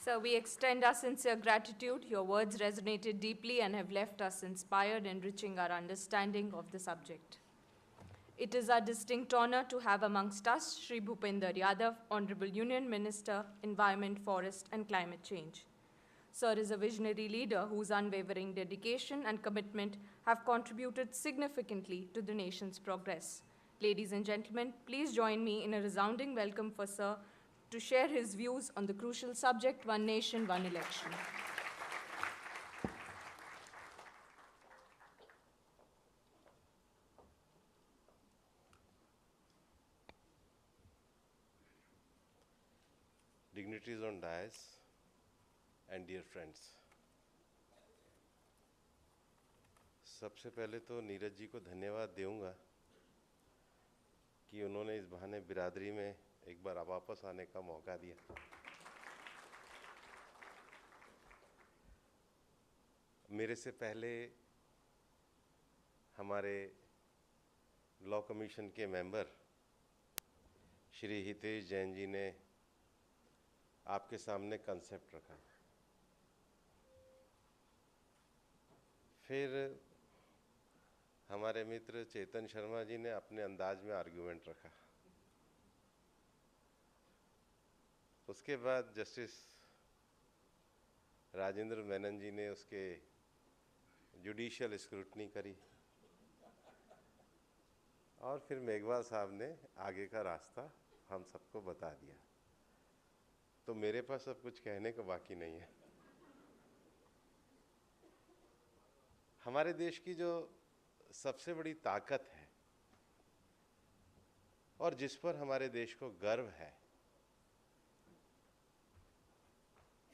Sir, we extend our sincere gratitude. Your words resonated deeply and have left us inspired, enriching our understanding of the subject. It is our distinct honor to have amongst us Shri Bhupender Yadav, Honorable Union Minister, Environment, Forest and Climate Change. Sir is a visionary leader whose unwavering dedication and commitment have contributed significantly to the nation's progress. Ladies and gentlemen, please join me in a resounding welcome for Sir to share his views on the crucial subject, One Nation, One Election. Dignitaries on dais and dear friends, सबसे पहले तो नीरज जी को धन्यवाद दूंगा कि उन्होंने इस बहाने बिरादरी में एक बार वापस आने का मौका दिया। मेरे से पहले हमारे लॉ कमीशन के मेंबर श्री हितेश जैन जी ने आपके सामने कंसेप्ट रखा, फिर हमारे मित्र चेतन शर्मा जी ने अपने अंदाज में आर्गुमेंट रखा, उसके बाद जस्टिस राजेंद्र मेनन जी ने उसके जुडिशियल स्क्रूटनी करी और फिर मेघवाल साहब ने आगे का रास्ता हम सबको बता दिया। तो मेरे पास अब कुछ कहने को बाकी नहीं है। हमारे देश की जो सबसे बड़ी ताकत है और जिस पर हमारे देश को गर्व है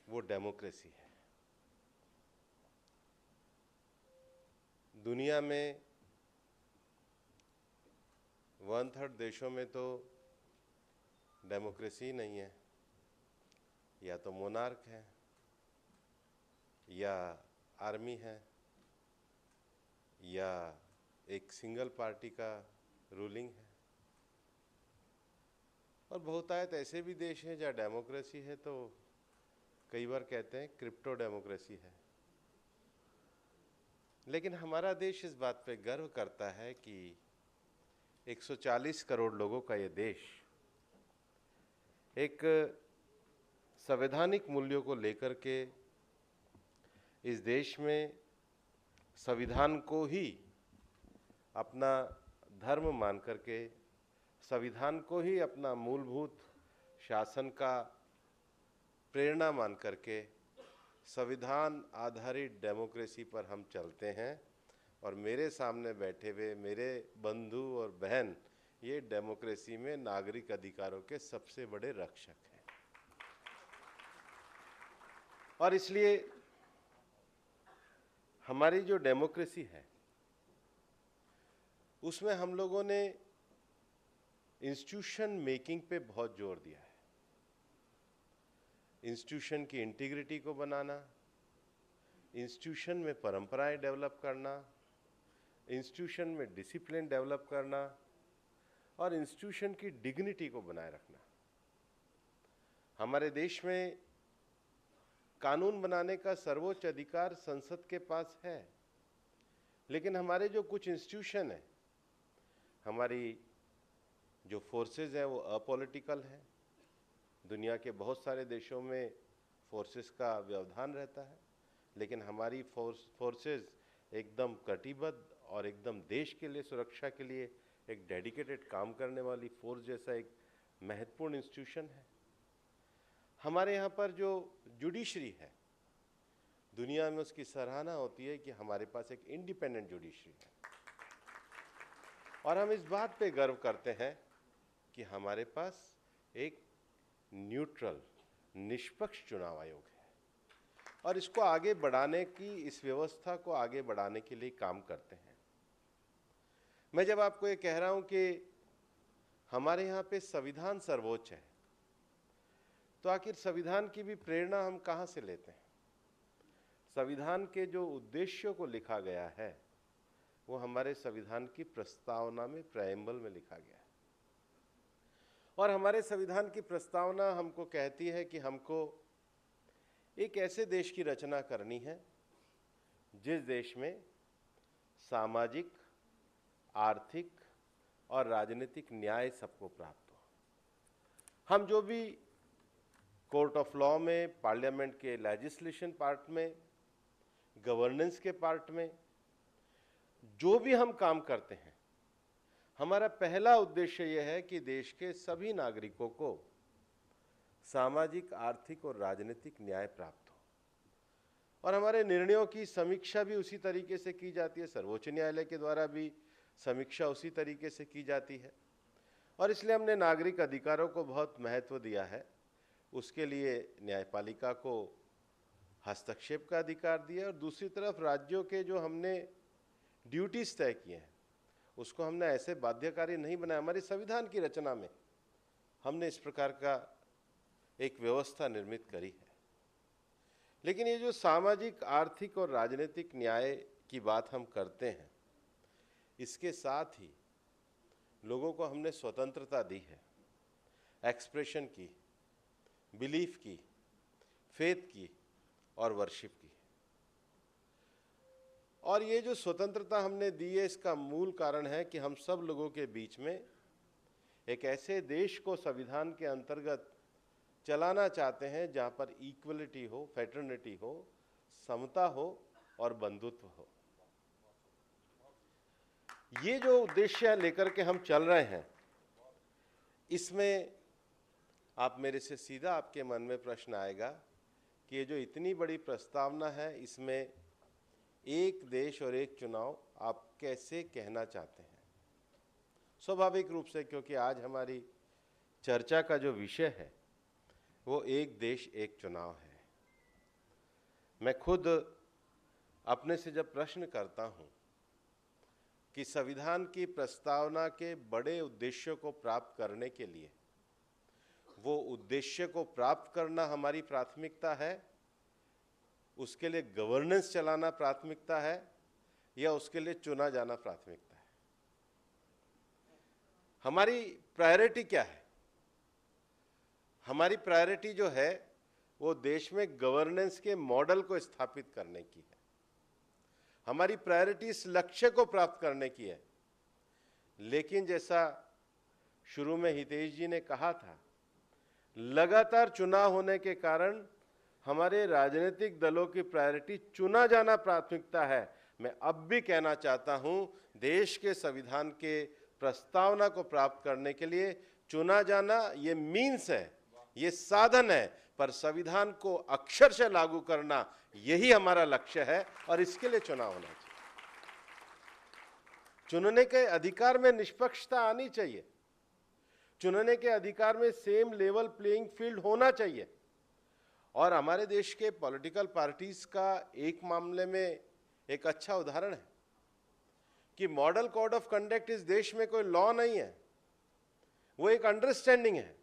वो डेमोक्रेसी है। दुनिया में 1/3 देशों में तो डेमोक्रेसी नहीं है, या तो मोनार्क है या आर्मी है या एक सिंगल पार्टी का रूलिंग है, और बहुतायत ऐसे भी देश हैं जहाँ डेमोक्रेसी है तो कई बार कहते हैं क्रिप्टो डेमोक्रेसी है। लेकिन हमारा देश इस बात पे गर्व करता है कि 140 करोड़ लोगों का ये देश एक संवैधानिक मूल्यों को लेकर के इस देश में संविधान को ही अपना धर्म मान करके, संविधान को ही अपना मूलभूत शासन का प्रेरणा मान करके संविधान आधारित डेमोक्रेसी पर हम चलते हैं। और मेरे सामने बैठे हुए मेरे बंधु और बहन ये डेमोक्रेसी में नागरिक अधिकारों के सबसे बड़े रक्षक हैं। और इसलिए हमारी जो डेमोक्रेसी है उसमें हम लोगों ने इंस्टीट्यूशन मेकिंग पे बहुत जोर दिया है। इंस्टीट्यूशन की इंटीग्रिटी को बनाना, इंस्टीट्यूशन में परंपराएं डेवलप करना, इंस्टीट्यूशन में डिसिप्लिन डेवलप करना और इंस्टीट्यूशन की डिग्निटी को बनाए रखना। हमारे देश में कानून बनाने का सर्वोच्च अधिकार संसद के पास है, लेकिन हमारे जो कुछ इंस्टीट्यूशन हैं, हमारी जो फोर्सेस हैं वो अपॉलिटिकल हैं। दुनिया के बहुत सारे देशों में फोर्सेस का व्यवधान रहता है, लेकिन हमारी फोर्सेस एकदम कटिबद्ध और एकदम देश के लिए, सुरक्षा के लिए एक डेडिकेटेड काम करने वाली फोर्स जैसा एक महत्वपूर्ण इंस्टीट्यूशन है। हमारे यहाँ पर जो जुडिशरी है, दुनिया में उसकी सराहना होती है कि हमारे पास एक इंडिपेंडेंट जुडिशरी है, और हम इस बात पे गर्व करते हैं कि हमारे पास एक न्यूट्रल, निष्पक्ष चुनाव आयोग है, और इसको आगे बढ़ाने की, इस व्यवस्था को आगे बढ़ाने के लिए काम करते हैं। मैं जब आपको ये कह रहा हूं कि हमारे यहाँ पे संविधान सर्वोच्च है, तो आखिर संविधान की भी प्रेरणा हम कहाँ से लेते हैं? संविधान के जो उद्देश्यों को लिखा गया है वो हमारे संविधान की प्रस्तावना में, प्रेएम्बल में लिखा गया है। और हमारे संविधान की प्रस्तावना हमको कहती है कि हमको एक ऐसे देश की रचना करनी है जिस देश में सामाजिक, आर्थिक और राजनीतिक न्याय सबको प्राप्त हो। हम जो भी कोर्ट ऑफ लॉ में, पार्लियामेंट के लेजिस्लेशन पार्ट में, गवर्नेंस के पार्ट में जो भी हम काम करते हैं, हमारा पहला उद्देश्य यह है कि देश के सभी नागरिकों को सामाजिक, आर्थिक और राजनीतिक न्याय प्राप्त हो। और हमारे निर्णयों की समीक्षा भी उसी तरीके से की जाती है, सर्वोच्च न्यायालय के द्वारा भी समीक्षा उसी तरीके से की जाती है। और इसलिए हमने नागरिक अधिकारों को बहुत महत्व दिया है। उसके लिए न्यायपालिका को हस्तक्षेप का अधिकार दिया और दूसरी तरफ राज्यों के जो हमने ड्यूटीज तय किए हैं उसको हमने ऐसे बाध्यकारी नहीं बनाया। हमारे संविधान की रचना में हमने इस प्रकार का एक व्यवस्था निर्मित करी है। लेकिन ये जो सामाजिक, आर्थिक और राजनीतिक न्याय की बात हम करते हैं, इसके साथ ही लोगों को हमने स्वतंत्रता दी है, एक्सप्रेशन की, बिलीफ की, फेथ की और वर्शिप की। और ये जो स्वतंत्रता हमने दी है, इसका मूल कारण है कि हम सब लोगों के बीच में एक ऐसे देश को संविधान के अंतर्गत चलाना चाहते हैं जहां पर इक्वलिटी हो, फ्रेटर्निटी हो, समता हो और बंधुत्व हो। ये जो उद्देश्य लेकर के हम चल रहे हैं, इसमें आप मेरे से सीधा आपके मन में प्रश्न आएगा कि ये जो इतनी बड़ी प्रस्तावना है, इसमें एक देश और एक चुनाव आप कैसे कहना चाहते हैं? स्वाभाविक रूप से, क्योंकि आज हमारी चर्चा का जो विषय है वो एक देश एक चुनाव है। मैं खुद अपने से जब प्रश्न करता हूं कि संविधान की प्रस्तावना के बड़े उद्देश्यों को प्राप्त करने के लिए वो उद्देश्य को प्राप्त करना हमारी प्राथमिकता है, उसके लिए गवर्नेंस चलाना प्राथमिकता है, या उसके लिए चुना जाना प्राथमिकता है? हमारी प्रायोरिटी क्या है? हमारी प्रायोरिटी जो है वो देश में गवर्नेंस के मॉडल को स्थापित करने की है। हमारी प्रायोरिटी इस लक्ष्य को प्राप्त करने की है। लेकिन जैसा शुरू में हितेश जी ने कहा था, लगातार चुनाव होने के कारण हमारे राजनीतिक दलों की प्रायोरिटी चुना जाना प्राथमिकता है। मैं अब भी कहना चाहता हूं, देश के संविधान के प्रस्तावना को प्राप्त करने के लिए चुना जाना ये मीन्स है, ये साधन है, पर संविधान को अक्षरशः लागू करना यही हमारा लक्ष्य है और इसके लिए चुनाव होना चाहिए। चुनने के अधिकार में निष्पक्षता आनी चाहिए, चुनने के अधिकार में सेम लेवल प्लेइंग फील्ड होना चाहिए। और हमारे देश के पॉलिटिकल पार्टीज का एक मामले में एक अच्छा उदाहरण है कि मॉडल कोड ऑफ कंडक्ट इस देश में कोई लॉ नहीं है, वो एक अंडरस्टैंडिंग है।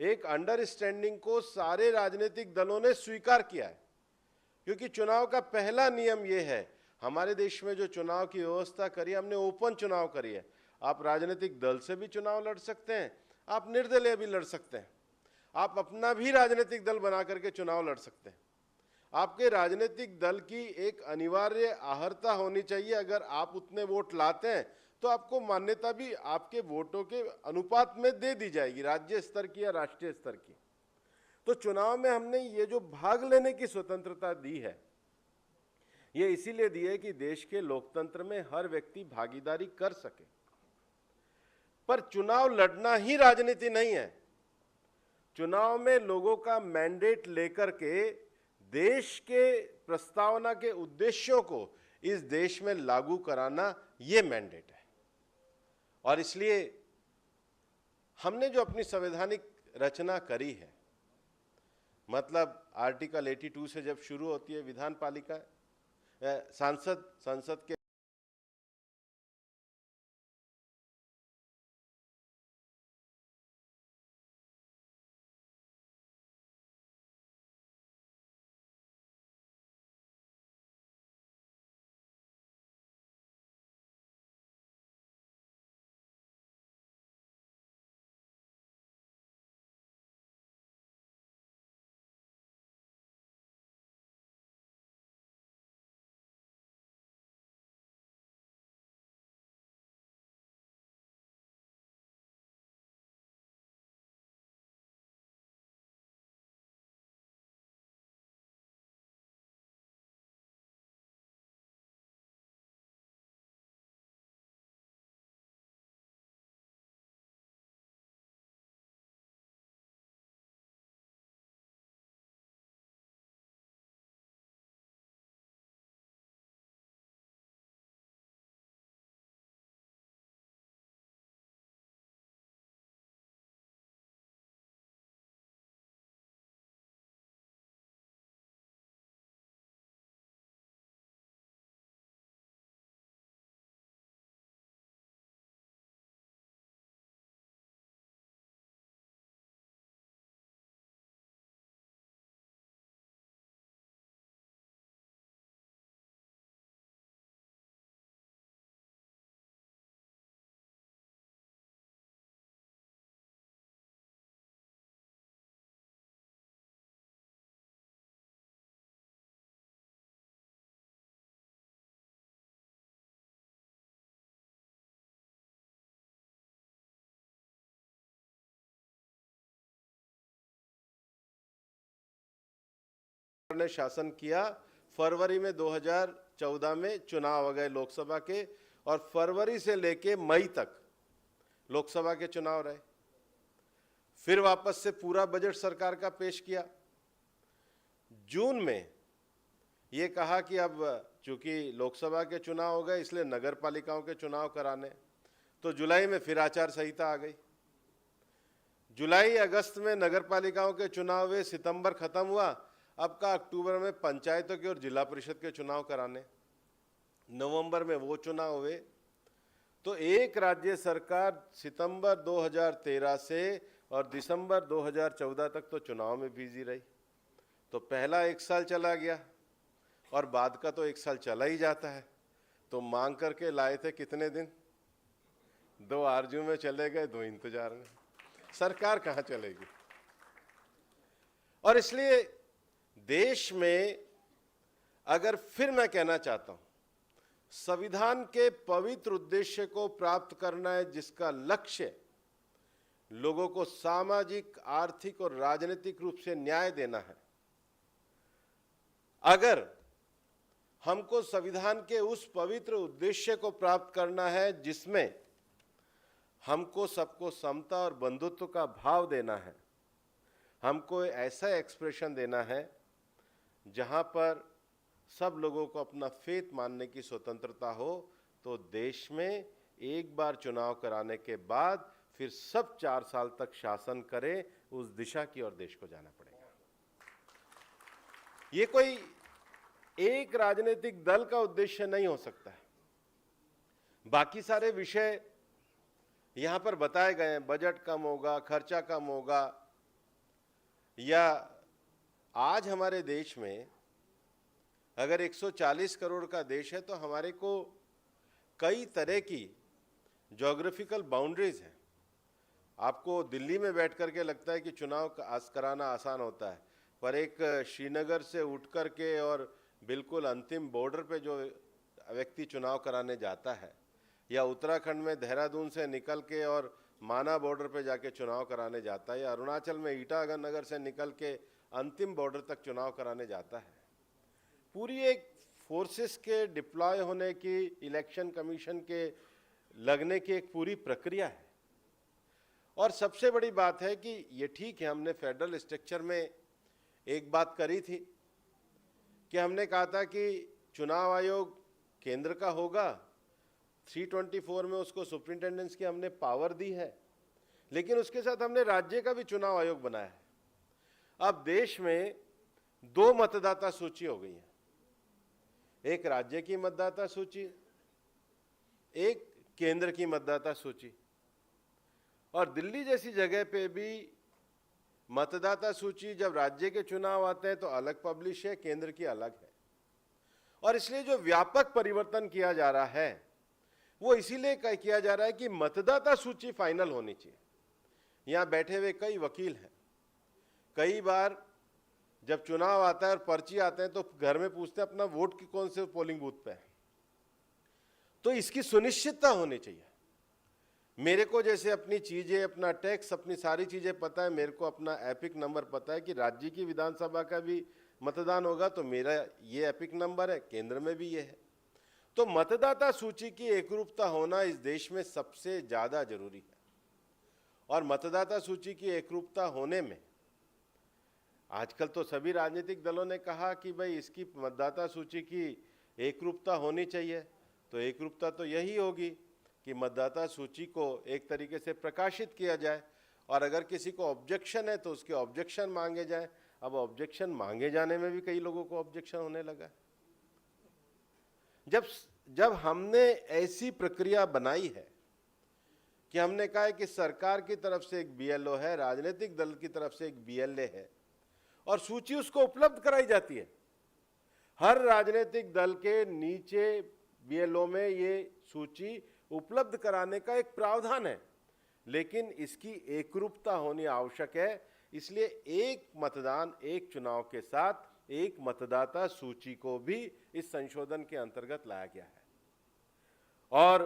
एक अंडरस्टैंडिंग को सारे राजनीतिक दलों ने स्वीकार किया है, क्योंकि चुनाव का पहला नियम यह है। हमारे देश में जो चुनाव की व्यवस्था करी है, हमने ओपन चुनाव करी है। आप राजनीतिक दल से भी चुनाव लड़ सकते हैं, आप निर्दलीय भी लड़ सकते हैं, आप अपना भी राजनीतिक दल बना करके चुनाव लड़ सकते हैं। आपके राजनीतिक दल की एक अनिवार्य अहर्ता होनी चाहिए। अगर आप उतने वोट लाते हैं तो आपको मान्यता भी आपके वोटों के अनुपात में दे दी जाएगी, राज्य स्तर की या राष्ट्रीय स्तर की। तो चुनाव में हमने ये जो भाग लेने की स्वतंत्रता दी है, ये इसीलिए दी है कि देश के लोकतंत्र में हर व्यक्ति भागीदारी कर सके। पर चुनाव लड़ना ही राजनीति नहीं है। चुनाव में लोगों का मैंडेट लेकर के देश के प्रस्तावना के उद्देश्यों को इस देश में लागू कराना, ये मैंडेट है। और इसलिए हमने जो अपनी संवैधानिक रचना करी है, मतलब आर्टिकल 82 से जब शुरू होती है विधान पालिका, संसद के ने शासन किया, फरवरी में 2014 में चुनाव आ गए लोकसभा के, और फरवरी से लेके मई तक लोकसभा के चुनाव रहे। फिर वापस से पूरा बजट सरकार का पेश किया। जून में ये कहा कि अब चूंकि लोकसभा के चुनाव हो गए इसलिए नगर पालिकाओं के चुनाव कराने, तो जुलाई में फिर आचार संहिता आ गई। जुलाई अगस्त में नगर पालिकाओं के चुनाव हुए, सितंबर खत्म हुआ, अब का अक्टूबर में पंचायतों के और जिला परिषद के चुनाव कराने, नवंबर में वो चुनाव हुए। तो एक राज्य सरकार सितंबर 2013 से और दिसंबर 2014 तक तो चुनाव में बिजी रही। तो पहला 1 साल चला गया और बाद का तो 1 साल चला ही जाता है। तो मांग करके लाए थे कितने दिन, 2 आरजू में चले गए, 2 इंतजार में। सरकार कहाँ चलेगी? और इसलिए देश में अगर फिर मैं कहना चाहता हूं, संविधान के पवित्र उद्देश्य को प्राप्त करना है, जिसका लक्ष्य लोगों को सामाजिक, आर्थिक और राजनीतिक रूप से न्याय देना है। अगर हमको संविधान के उस पवित्र उद्देश्य को प्राप्त करना है जिसमें हमको सबको समता और बंधुत्व का भाव देना है, हमको ऐसा एक्सप्रेशन देना है जहां पर सब लोगों को अपना फेथ मानने की स्वतंत्रता हो, तो देश में एक बार चुनाव कराने के बाद फिर सब 4 साल तक शासन करे, उस दिशा की ओर देश को जाना पड़ेगा। ये कोई एक राजनीतिक दल का उद्देश्य नहीं हो सकता है। बाकी सारे विषय यहां पर बताए गए हैं, बजट कम होगा, खर्चा कम होगा, या आज हमारे देश में अगर 140 करोड़ का देश है तो हमारे को कई तरह की ज्योग्राफिकल बाउंड्रीज हैं। आपको दिल्ली में बैठ करके लगता है कि चुनाव कराना आसान होता है, पर एक श्रीनगर से उठ करके और बिल्कुल अंतिम बॉर्डर पे जो व्यक्ति चुनाव कराने जाता है, या उत्तराखंड में देहरादून से निकल के और माना बॉर्डर पे जाके चुनाव कराने जाता है, या अरुणाचल में ईटानगर से निकल के अंतिम बॉर्डर तक चुनाव कराने जाता है, पूरी एक फोर्सेस के डिप्लॉय होने की, इलेक्शन कमीशन के लगने की एक पूरी प्रक्रिया है। और सबसे बड़ी बात है कि ये ठीक है, हमने फेडरल स्ट्रक्चर में एक बात करी थी कि हमने कहा था कि चुनाव आयोग केंद्र का होगा, 324 में उसको सुपरिंटेंडेंस की हमने पावर दी है, लेकिन उसके साथ हमने राज्य का भी चुनाव आयोग बनाया है। अब देश में 2 मतदाता सूची हो गई है, एक राज्य की मतदाता सूची, एक केंद्र की मतदाता सूची। और दिल्ली जैसी जगह पे भी मतदाता सूची जब राज्य के चुनाव आते हैं तो अलग पब्लिश है, केंद्र की अलग है। और इसलिए जो व्यापक परिवर्तन किया जा रहा है वो इसीलिए किया जा रहा है कि मतदाता सूची फाइनल होनी चाहिए। यहां बैठे हुए कई वकील हैं, कई बार जब चुनाव आता है और पर्ची आते हैं तो घर में पूछते हैं अपना वोट की कौन से पोलिंग बूथ पे है। तो इसकी सुनिश्चितता होनी चाहिए। मेरे को जैसे अपनी चीजें, अपना टैक्स, अपनी सारी चीजें पता है, मेरे को अपना एपिक नंबर पता है कि राज्य की विधानसभा का भी मतदान होगा तो मेरा ये एपिक नंबर है, केंद्र में भी ये है। तो मतदाता सूची की एकरूपता होना इस देश में सबसे ज्यादा जरूरी है। और मतदाता सूची की एकरूपता होने में आजकल तो सभी राजनीतिक दलों ने कहा कि भाई इसकी मतदाता सूची की एकरूपता होनी चाहिए। तो एकरूपता तो यही होगी कि मतदाता सूची को एक तरीके से प्रकाशित किया जाए, और अगर किसी को ऑब्जेक्शन है तो उसके ऑब्जेक्शन मांगे जाए। अब ऑब्जेक्शन मांगे जाने में भी कई लोगों को ऑब्जेक्शन होने लगा। जब हमने ऐसी प्रक्रिया बनाई है कि हमने कहा है कि सरकार की तरफ से एक बीएलओ है, राजनीतिक दल की तरफ से एक बीएलए है, और सूची उसको उपलब्ध कराई जाती है। हर राजनीतिक दल के नीचे बीएलओ में ये सूची उपलब्ध कराने का एक प्रावधान है, लेकिन इसकी एकरूपता होनी आवश्यक है। इसलिए एक मतदान, एक चुनाव के साथ एक मतदाता सूची को भी इस संशोधन के अंतर्गत लाया गया है। और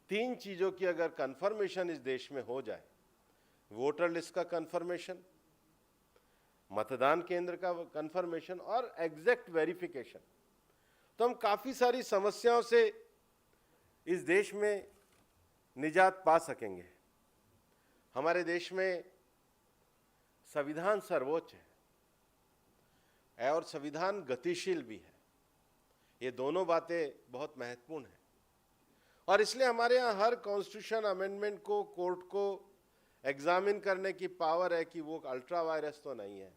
3 चीजों की अगर कंफर्मेशन इस देश में हो जाए, वोटर लिस्ट का कंफर्मेशन, मतदान केंद्र का कंफर्मेशन और एग्जैक्ट वेरिफिकेशन, तो हम काफी सारी समस्याओं से इस देश में निजात पा सकेंगे। हमारे देश में संविधान सर्वोच्च है और संविधान गतिशील भी है। ये दोनों बातें बहुत महत्वपूर्ण हैं और इसलिए हमारे यहाँ हर कॉन्स्टिट्यूशन अमेंडमेंट को कोर्ट को एग्जामिन करने की पावर है कि वो अल्ट्रा वायरस तो नहीं है,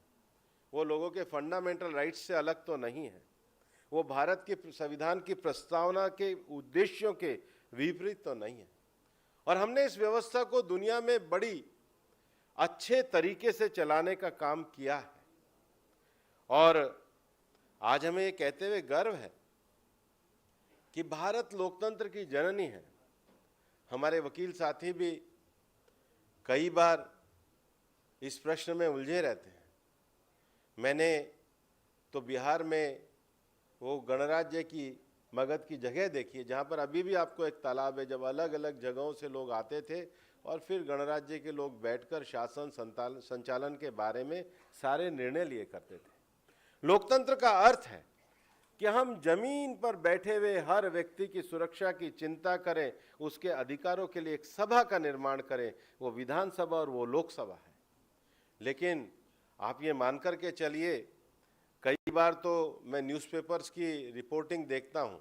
वो लोगों के फंडामेंटल राइट्स से अलग तो नहीं है, वो भारत के संविधान की प्रस्तावना के उद्देश्यों के विपरीत तो नहीं है। और हमने इस व्यवस्था को दुनिया में बड़ी अच्छे तरीके से चलाने का काम किया है और आज हमें ये कहते हुए गर्व है कि भारत लोकतंत्र की जननी है। हमारे वकील साथी भी कई बार इस प्रश्न में उलझे रहते हैं। मैंने तो बिहार में वो गणराज्य की मगध की जगह देखी है जहाँ पर अभी भी आपको एक तालाब है, जब अलग अलग जगहों से लोग आते थे और फिर गणराज्य के लोग बैठकर शासन संचालन के बारे में सारे निर्णय लिए करते थे। लोकतंत्र का अर्थ है कि हम जमीन पर बैठे हुए हर व्यक्ति की सुरक्षा की चिंता करें, उसके अधिकारों के लिए एक सभा का निर्माण करें, वो विधानसभा और वो लोकसभा है। लेकिन आप ये मान कर के चलिए, कई बार तो मैं न्यूज़पेपर्स की रिपोर्टिंग देखता हूँ,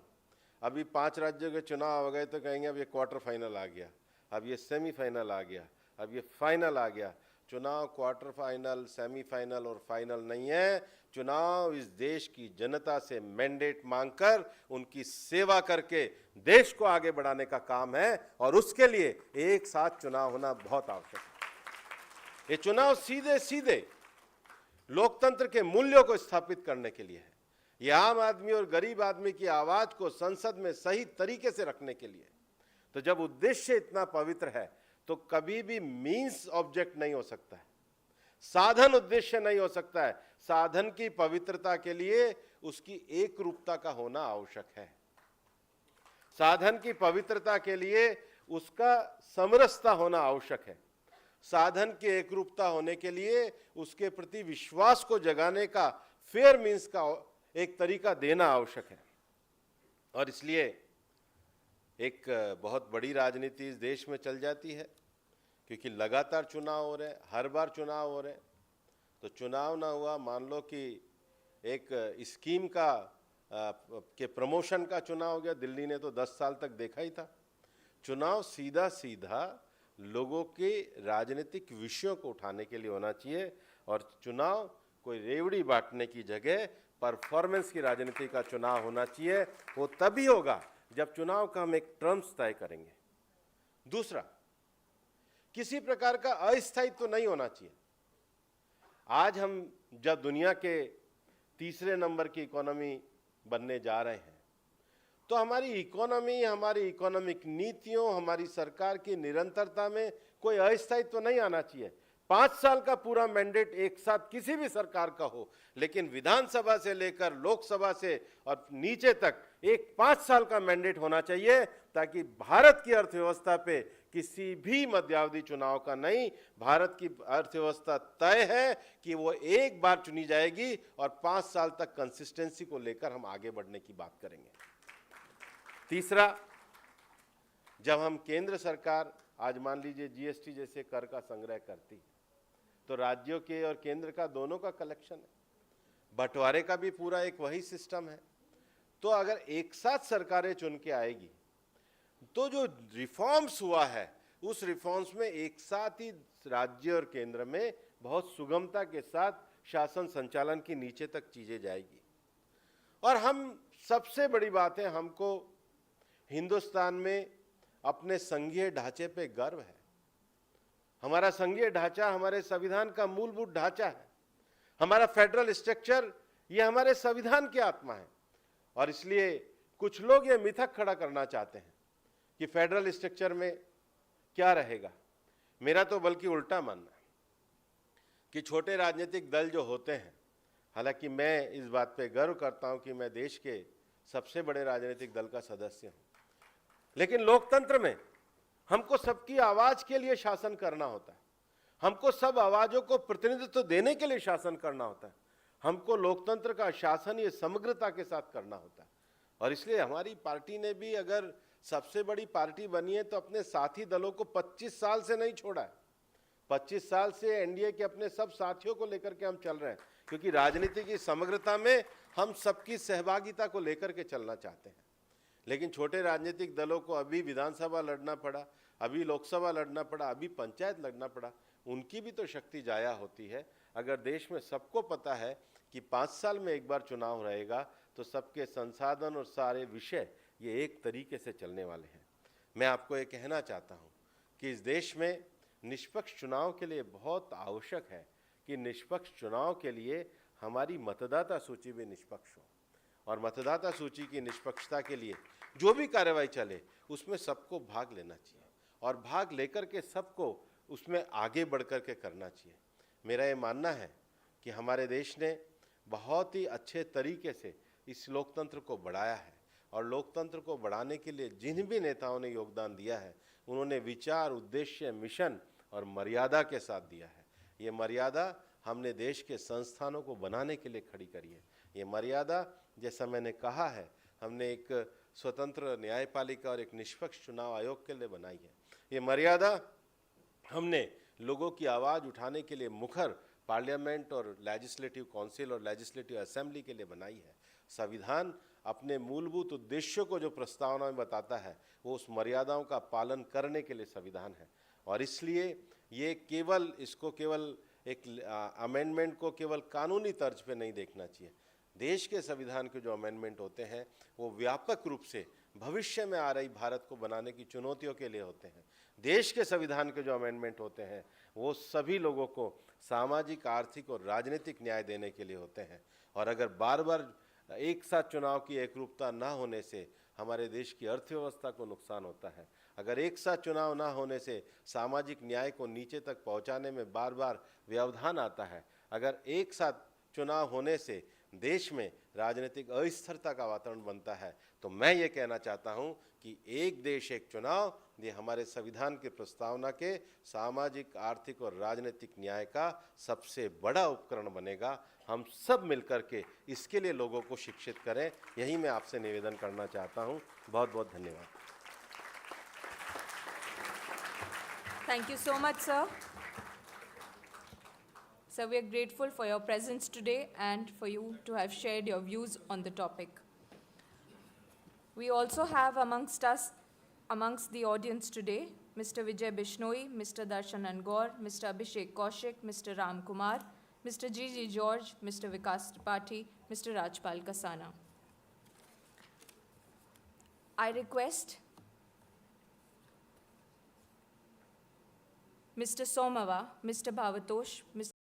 अभी 5 राज्यों के चुनाव हो गए तो कहेंगे अब ये क्वार्टर फाइनल आ गया, अब ये सेमीफाइनल आ गया, अब ये फाइनल आ गया। चुनाव क्वार्टर फाइनल, सेमीफाइनल और फाइनल नहीं है। चुनाव इस देश की जनता से मैंडेट मांगकर उनकी सेवा करके देश को आगे बढ़ाने का काम है और उसके लिए एक साथ चुनाव होना बहुत आवश्यक है। ये चुनाव सीधे सीधे लोकतंत्र के मूल्यों को स्थापित करने के लिए है। ये आम आदमी और गरीब आदमी की आवाज को संसद में सही तरीके से रखने के लिए। तो जब उद्देश्य इतना पवित्र है तो कभी भी मीन्स ऑब्जेक्ट नहीं हो सकता है, साधन उद्देश्य नहीं हो सकता है। साधन की पवित्रता के लिए उसकी एक रूपता का होना आवश्यक है। साधन की पवित्रता के लिए उसका समरसता होना आवश्यक है। साधन की एकरूपता होने के लिए उसके प्रति विश्वास को जगाने का फेयर मीन्स का एक तरीका देना आवश्यक है। और इसलिए एक बहुत बड़ी राजनीति इस देश में चल जाती है क्योंकि लगातार चुनाव हो रहे हैं, हर बार चुनाव हो रहे हैं। तो चुनाव ना हुआ, मान लो कि एक स्कीम का के प्रमोशन का चुनाव हो गया, दिल्ली ने तो 10 साल तक देखा ही था। चुनाव सीधा सीधा लोगों के राजनीतिक विषयों को उठाने के लिए होना चाहिए और चुनाव कोई रेवड़ी बांटने की जगह परफॉर्मेंस की राजनीति का चुनाव होना चाहिए। वो तभी होगा जब चुनाव का हम एक टर्म्स तय करेंगे। दूसरा, किसी प्रकार का अस्थायित्व तो नहीं होना चाहिए। आज हम जब दुनिया के तीसरे नंबर की इकोनॉमी बनने जा रहे हैं तो हमारी इकोनॉमी, हमारी इकोनॉमिक नीतियों, हमारी सरकार की निरंतरता में कोई अस्थायित्व तो नहीं आना चाहिए। 5 साल का पूरा मैंडेट एक साथ किसी भी सरकार का हो, लेकिन विधानसभा से लेकर लोकसभा से और नीचे तक एक 5 साल का मैंडेट होना चाहिए ताकि भारत की अर्थव्यवस्था पे किसी भी मध्यावधि चुनाव का नहीं, भारत की अर्थव्यवस्था तय है कि वो एक बार चुनी जाएगी और 5 साल तक कंसिस्टेंसी को लेकर हम आगे बढ़ने की बात करेंगे। तीसरा, जब हम केंद्र सरकार आज मान लीजिए जीएसटी जैसे कर का संग्रह करती है तो राज्यों के और केंद्र का दोनों का कलेक्शन है, बंटवारे का भी पूरा एक वही सिस्टम है। तो अगर एक साथ सरकारें चुन के आएगी तो जो रिफॉर्म्स हुआ है उस रिफॉर्म्स में एक साथ ही राज्य और केंद्र में बहुत सुगमता के साथ शासन संचालन की नीचे तक चीजें जाएगी। और हम सबसे बड़ी बात है, हमको हिंदुस्तान में अपने संघीय ढांचे पे गर्व है। हमारा संघीय ढांचा हमारे संविधान का मूलभूत ढांचा है। हमारा फेडरल स्ट्रक्चर ये हमारे संविधान की आत्मा है। और इसलिए कुछ लोग ये मिथक खड़ा करना चाहते हैं कि फेडरल स्ट्रक्चर में क्या रहेगा। मेरा तो बल्कि उल्टा मानना है कि छोटे राजनीतिक दल जो होते हैं, हालांकि मैं इस बात पे गर्व करता हूं कि मैं देश के सबसे बड़े राजनीतिक दल का सदस्य हूं, लेकिन लोकतंत्र में हमको सबकी आवाज के लिए शासन करना होता है। हमको सब आवाजों को प्रतिनिधित्व देने के लिए शासन करना होता है। हमको लोकतंत्र का शासन ये समग्रता के साथ करना होता है। और इसलिए हमारी पार्टी ने भी अगर सबसे बड़ी पार्टी बनी है तो अपने साथी दलों को 25 साल से नहीं छोड़ा है। 25 साल से एनडीए के अपने सब साथियों को लेकर के हम चल रहे हैं, क्योंकि राजनीति की समग्रता में हम सबकी सहभागिता को लेकर के चलना चाहते हैं। लेकिन छोटे राजनीतिक दलों को अभी विधानसभा लड़ना पड़ा, अभी लोकसभा लड़ना पड़ा, अभी पंचायत लड़ना पड़ा, उनकी भी तो शक्ति जाया होती है। अगर देश में सबको पता है कि 5 साल में एक बार चुनाव रहेगा तो सबके संसाधन और सारे विषय ये एक तरीके से चलने वाले हैं। मैं आपको ये कहना चाहता हूँ कि इस देश में निष्पक्ष चुनाव के लिए बहुत आवश्यक है कि निष्पक्ष चुनाव के लिए हमारी मतदाता सूची भी निष्पक्ष हो, और मतदाता सूची की निष्पक्षता के लिए जो भी कार्रवाई चले उसमें सबको भाग लेना चाहिए, और भाग लेकर के सबको उसमें आगे बढ़ कर के करना चाहिए। मेरा ये मानना है कि हमारे देश ने बहुत ही अच्छे तरीके से इस लोकतंत्र को बढ़ाया है, और लोकतंत्र को बढ़ाने के लिए जिन भी नेताओं ने योगदान दिया है उन्होंने विचार, उद्देश्य, मिशन और मर्यादा के साथ दिया है। ये मर्यादा हमने देश के संस्थानों को बनाने के लिए खड़ी करी है। ये मर्यादा, जैसा मैंने कहा है, हमने एक स्वतंत्र न्यायपालिका और एक निष्पक्ष चुनाव आयोग के लिए बनाई है। ये मर्यादा हमने लोगों की आवाज़ उठाने के लिए मुखर पार्लियामेंट और लेजिस्लेटिव काउंसिल और लेजिस्लेटिव असेंबली के लिए बनाई है। संविधान अपने मूलभूत उद्देश्यों को जो प्रस्तावना में बताता है वो उस मर्यादाओं का पालन करने के लिए संविधान है। और इसलिए ये इसको केवल एक अमेंडमेंट को केवल कानूनी तर्ज पे नहीं देखना चाहिए। देश के संविधान के जो अमेंडमेंट होते हैं वो व्यापक रूप से भविष्य में आ रही भारत को बनाने की चुनौतियों के लिए होते हैं। देश के संविधान के जो अमेंडमेंट होते हैं वो सभी लोगों को सामाजिक, आर्थिक और राजनीतिक न्याय देने के लिए होते हैं। और अगर बार बार एक साथ चुनाव की एकरूपता ना होने से हमारे देश की अर्थव्यवस्था को नुकसान होता है, अगर एक साथ चुनाव ना होने से सामाजिक न्याय को नीचे तक पहुंचाने में बार बार व्यवधान आता है, अगर एक साथ चुनाव होने से देश में राजनीतिक अस्थिरता का वातावरण बनता है, तो मैं ये कहना चाहता हूं कि एक देश एक चुनाव ये हमारे संविधान की प्रस्तावना के सामाजिक, आर्थिक और राजनीतिक न्याय का सबसे बड़ा उपकरण बनेगा। हम सब मिलकर के इसके लिए लोगों को शिक्षित करें, यही मैं आपसे निवेदन करना चाहता हूं। बहुत बहुत धन्यवाद। Thank you so much, sir. Sir, we are grateful for your presence today and for you to have shared your views on the topic. We also have amongst the audience today, Mr. Vijay Bishnoi, Mr. Darshan Angor, Mr. Abhishek Kaushik, Mr. Ram Kumar, Mr. G.G. George, Mr. Vikas Tripathi, Mr. Rajpal Kasana. I request Mr. Somava, Mr. Bhavatosh, Mr.